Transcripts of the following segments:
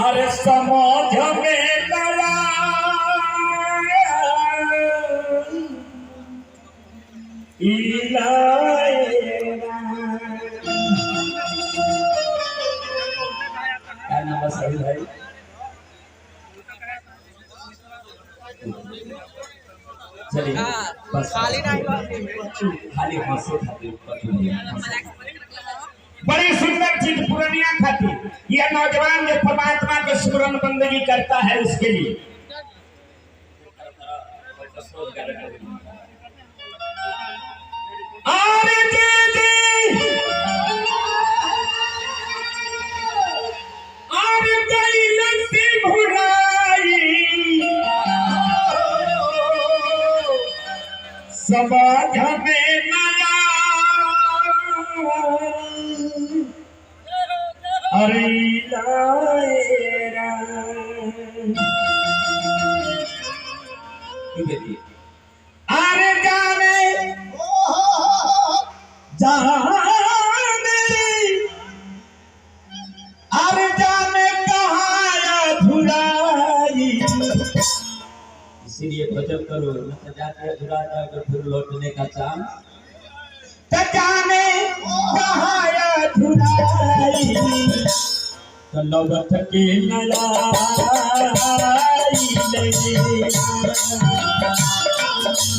अरे समझ में लड़ा क्या नाम है सही भाई? चलिए बस खाली हंसो खातिर बड़ी सुंदर चीज पूर्णिया खातिर यह नौजवान जो परमात्मा के सुमरन बंदगी करता है उसके लिए समाज में नया अरे अरे जाने अरे जाने कहाँ धुलाई इसीलिए भजन करो न जाते अधूरा जाकर फिर लौटने का चांस जाने कहाँ धुलाई तो लौट के नया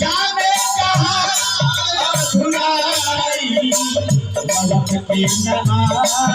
जाने कहाँ धुलाई लौट के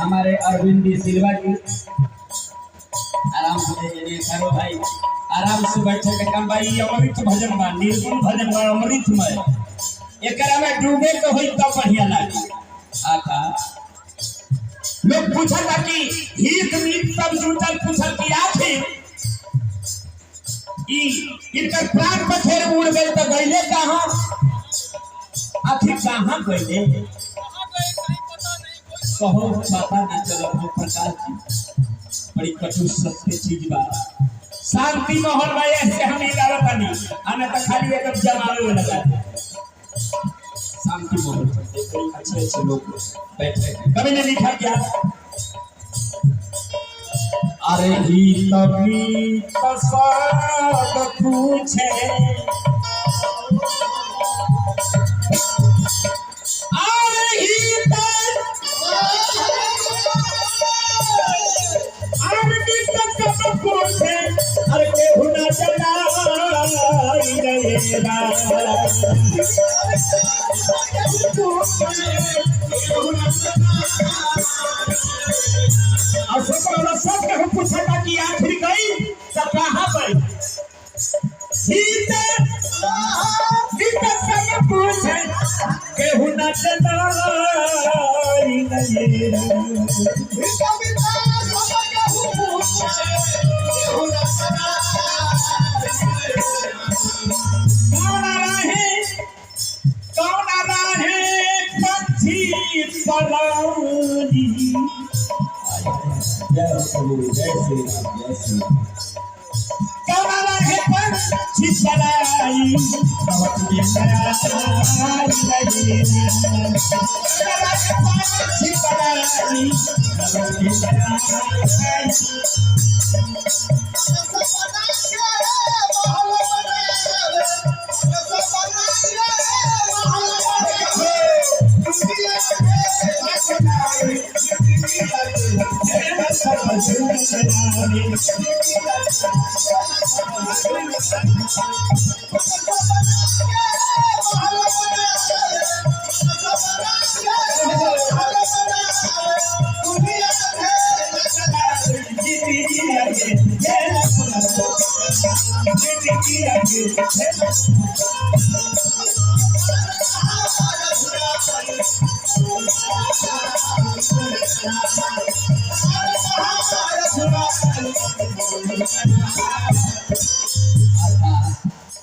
हमारे अरविंद सिल्वा जी आराम से करो भाई, आराम से बैठे के काम भाई। अमृत भजन बा, निर्गुण भजन बा, अमृतमय एकरा में डूबे के होई तब बढ़िया लागी। आका लोग पूछल बा कि हित मीत सब जुटल पूछल कि आखिर इनकर प्राण पथेर उड़ गए तो गईले कहाँ? आखिर कहाँ गईले कहो पता न चलो। प्रकाश जी बड़ी कटु सत्य चीज बा। शांति माहौल में ऐसे हम गावत नहीं आने तो खाली एकदम जमावे लगा। शांति माहौल अच्छे अच्छे लोग बैठे कभी ने लिखा क्या? अरे ही तभी सब पूछे पूछा कि आखिर गई तो कहाँ पर पूछे केहू न चला प्रभु जय श्री राम जय श्री राम। कमला है पंछी पराई नवत के पराई लगी कमला है पंछी पराई नवत के पराई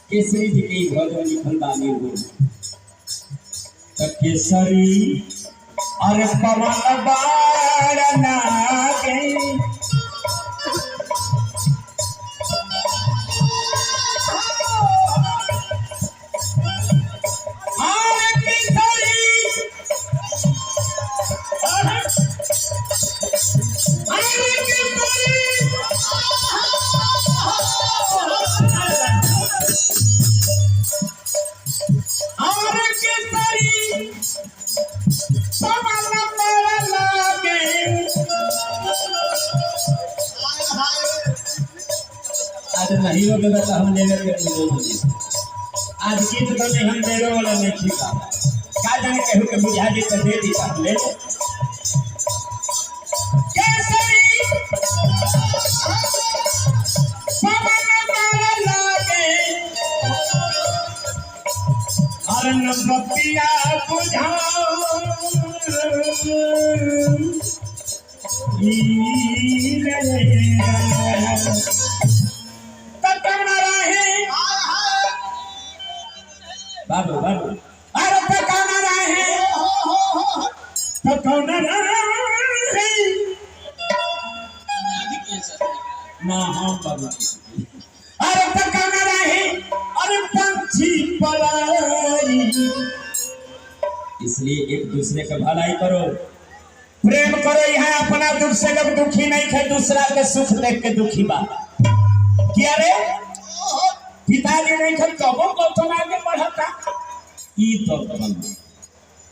केसरी जी की भजन लिखल बानी हो केसरी अरे पवन बाण नागे नहीं होगा तो हम लेकर के आज गीत तो नहीं हम देरो वाला नहीं ठीका का जाने कहू के बुझा दे तो दे दी ले केसरी पवन बाण लागे अरे नबतिया बुझाओ बाबू बाबू अरे पकाना रहे पकाना रहे ना हम बाबू अरे पकाना रहे अरे पंछी पराई इसलिए एक दूसरे का भलाई करो प्रेम करो यहाँ अपना दुख से जब दुखी नहीं थे दूसरा के सुख देख के दुखी बा क्या रे पिताजी नहीं थे कबो को तुम आगे बढ़ता ई तो धन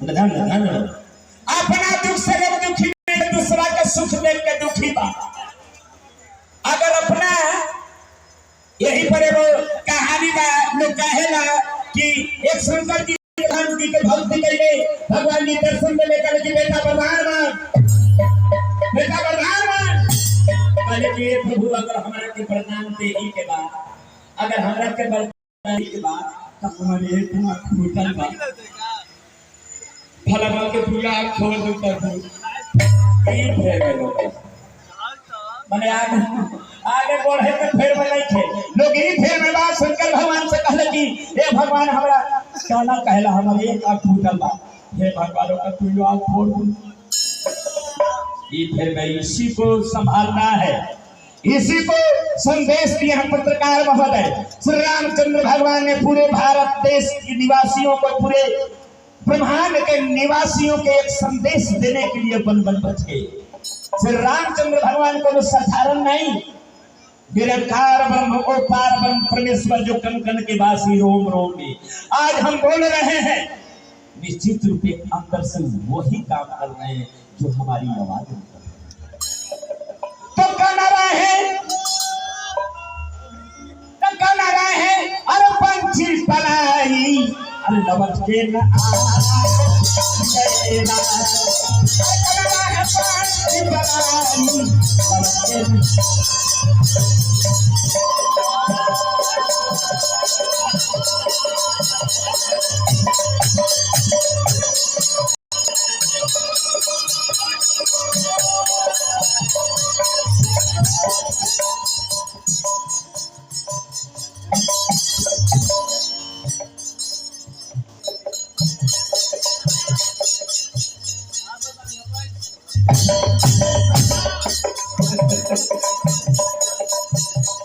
धन अपना दुख से जब दुखी नहीं दूसरा के सुख देख के दुखी बा अगर अपना यही पर वो कहानी बा लोग कहेला कि एक शंकर जी भगवान जी के भक्ति के भगवान जी दर्शन में लेकर कि बेटा बरदान कहले कि प्रभु अगर हमरा के वरदान दे ही के बाद अगर हमरा के वरदान के बाद तो हमारे इतना फूटल बा भला के पूरा खोल देता हूं ठीक है माने आगे बढ़े तो फेर में नहीं थे लोग ही फेर में बात शंकर भगवान से कहले कि हे भगवान हमरा कहना कहला हमारे एक आंख फूटल बा हे भगवान का तू आंख फोड़ दू ये फिर में इसी को संभालना है इसी को संदेश दिया हम पत्रकार महोदय श्री रामचंद्र भगवान ने पूरे भारत देश के निवासियों को पूरे ब्रह्मांड के निवासियों के एक संदेश देने के लिए बन बचे श्री रामचंद्र भगवान को तो साधारण नहीं निरंकार ब्रह्म ओपार ब्रह्म परमेश्वर जो कण कण के वासी रोम रोम में आज हम बोल रहे हैं निश्चित रूप से अंदर से वही काम कर रहे हैं जो हमारी आवाज तो कहना रहे अरे पंछी पराई अरे लवट के न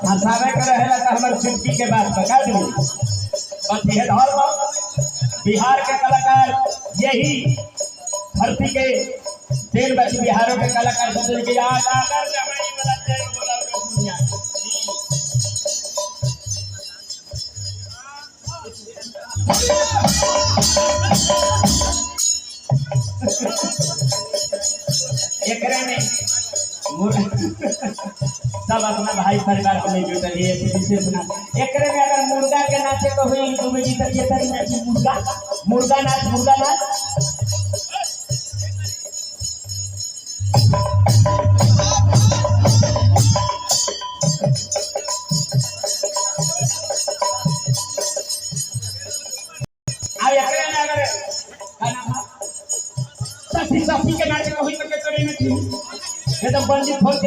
हंसावे के रहेला तो हमारे चुटकी के बात बता दूं। बस ये धर्म बिहार के कलाकार यही धरती के तेल बच बिहारों के कलाकार बदल के याद आकर जमाई वाला तेल बोला दुनिया एकरे में सब अपना भाई परिवार को नहीं जुटल है विशेष ना एकरे में अगर मुर्गा के नाचे तो हुई डूबे जी तक ये तरी नाची मुर्गा नाच अब एकरे में अगर सफी के नाचे को हुई तो करे नहीं ये तो बंदी खोल के